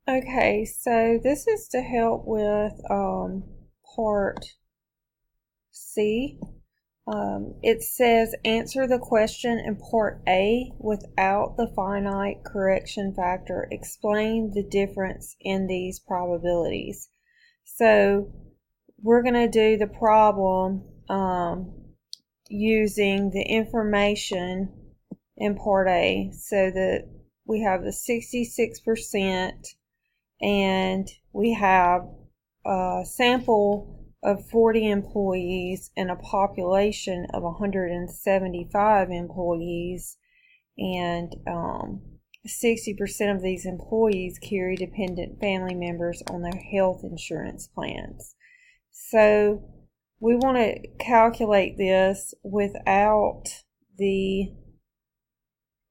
Okay, so this is to help with part C. It says answer the question in part A without the finite correction factor. Explain the difference in these probabilities. So we're going to do the problem using the information in part A, so that we have the 66% and we have a sample of 40 employees and a population of 175 employees, and 60% of these employees carry dependent family members on their health insurance plans. So we want to calculate this without the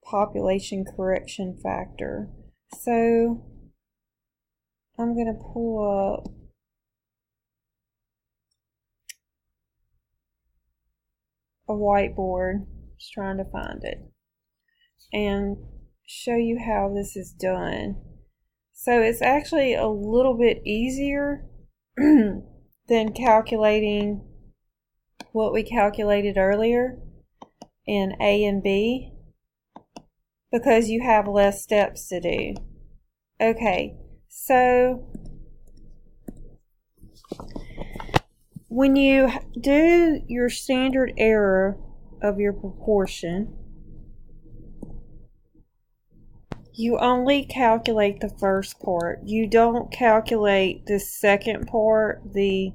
population correction factor. So I'm going to pull up a whiteboard, just trying to find it, and show you how this is done. So it's actually a little bit easier than calculating what we calculated earlier in A and B, because you have less steps to do. Okay, so when you do your standard error of your proportion, you only calculate the first part. You don't calculate the second part, the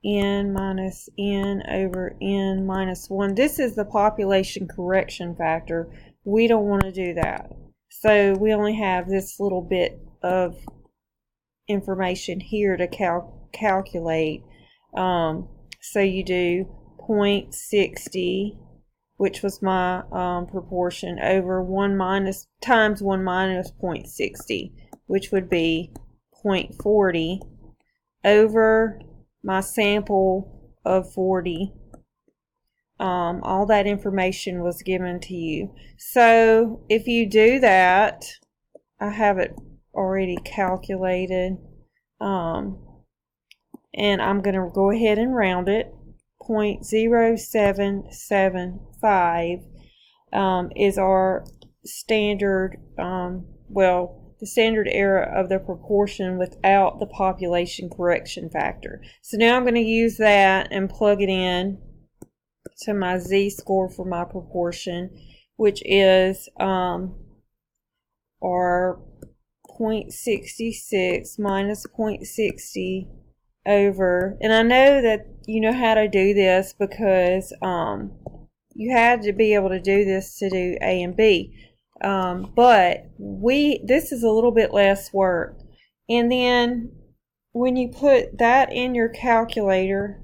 n minus n over n minus 1. This is the population correction factor. We don't want to do that. So we only have this little bit of information here to calculate. So you do 0.60, which was my proportion, over 1 minus times 1 minus 0.60, which would be 0.40, over my sample of 40. All that information was given to you. So if you do that, I have it already calculated, and I'm going to go ahead and round it. 0.0775 is our standard, the standard error of the proportion without the population correction factor. So now I'm going to use that and plug it in to my z-score for my proportion, which is our 0.66 minus 0.60 over, and I know that you know how to do this because you had to be able to do this to do A and B, but this is a little bit less work. And then when you put that in your calculator,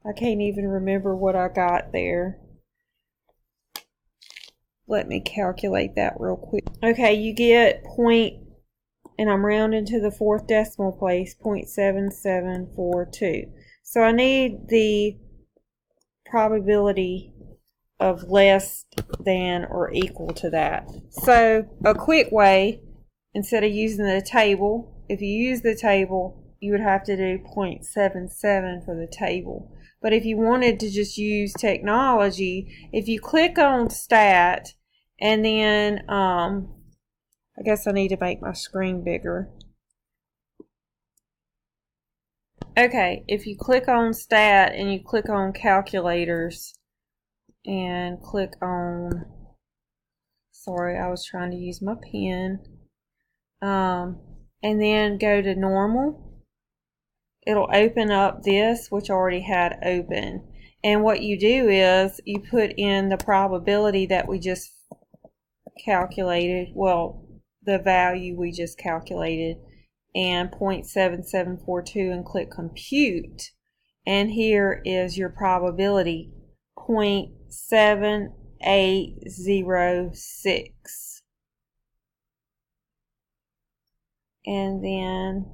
I can't even remember what I got there. Let me calculate that real quick. Okay, you get and I'm rounding to the fourth decimal place, 0.7742. So I need the probability of less than or equal to that. So a quick way, instead of using the table, if you use the table, you would have to do 0.77 for the table. But if you wanted to just use technology, if you click on Stat, and then I guess I need to make my screen bigger. Okay, if you click on Stat and you click on Calculators and click on, sorry, I was trying to use my pen, and then go to Normal, it'll open up this, which I already had open. And what you do is you put in the probability that we just calculated, well, the value we just calculated, and 0.7742, and click compute, and here is your probability, 0.7806, and then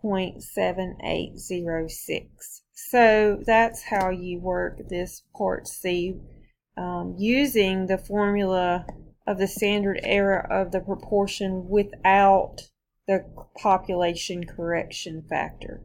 0.7806. So that's how you work this part C, using the formula of the standard error of the proportion without the population correction factor.